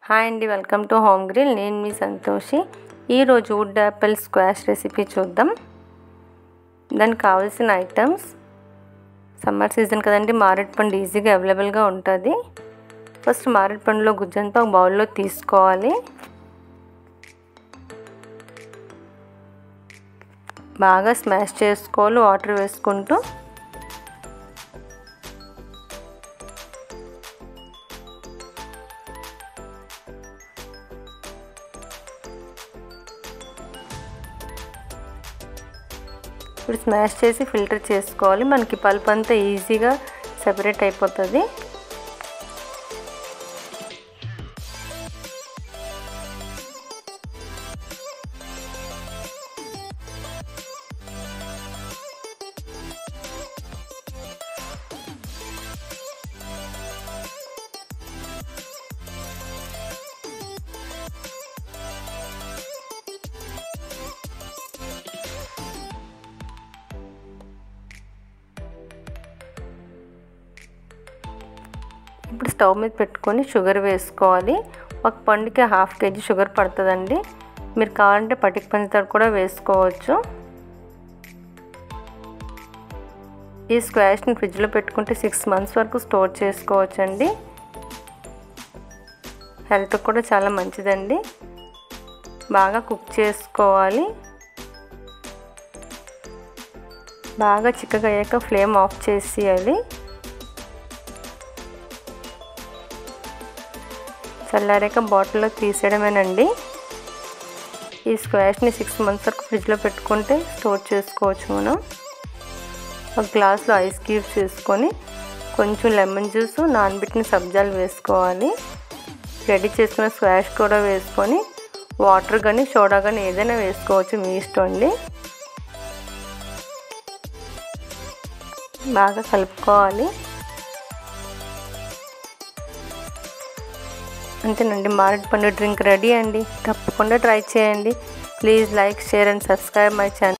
Hi అండి, welcome to home grill. నేను మీ సంతోషి. ఈరోజు వుడ్ యాపిల్ స్క్వాష్ రెసిపీ చూద్దాం. దానికి కావాల్సిన ఐటమ్స్, సమ్మర్ సీజన్ కదండి, మారేడు పండు ఈజీగా అవైలబుల్గా ఉంటుంది. ఫస్ట్ మారేడు పండులో గుజ్జంతా ఒక బౌల్లో తీసుకోవాలి. బాగా స్మాష్ చేసుకోవాలి వాటర్ వేసుకుంటూ. ఇప్పుడు స్మాష్ చేసి ఫిల్టర్ చేసుకోవాలి. మనకి పల్ప్ అంతా ఈజీగా సెపరేట్ అయిపోతుంది. ఇప్పుడు స్టవ్ మీద పెట్టుకొని షుగర్ వేసుకోవాలి. ఒక పండుకి 1/2 kg షుగర్ పడుతుందండి. మీరు కావాలంటే పటిక పంచదార కూడా వేసుకోవచ్చు. ఈ స్క్వాష్ని ఫ్రిడ్జ్లో పెట్టుకుంటే 6 months వరకు స్టోర్ చేసుకోవచ్చండి. హెల్త్ కూడా చాలా మంచిదండి. బాగా కుక్ చేసుకోవాలి. బాగా చిక్కగా అయ్యాక ఫ్లేమ్ ఆఫ్ చేసేయాలి. చల్లారాక బాటిల్లో తీసేయడమేనండి. ఈ స్క్వాష్ని 6 months వరకు ఫ్రిడ్జ్లో పెట్టుకుంటే స్టోర్ చేసుకోవచ్చు. మనం ఒక గ్లాస్లో ఐస్ క్యూబ్స్ వేసుకొని కొంచెం లెమన్ జ్యూస్, నానబెట్టిన సబ్జాలు వేసుకోవాలి. రెడీ చేసుకున్న స్క్వాష్ కూడా వేసుకొని వాటర్ కానీ సోడా కానీ ఏదైనా వేసుకోవచ్చు, మీ ఇష్టం అండి. బాగా కలుపుకోవాలి. అంతేనండి, మారేడు పండు డ్రింక్ రెడీ అండి. తప్పకుండా ట్రై చేయండి. Please like, share and subscribe my channel.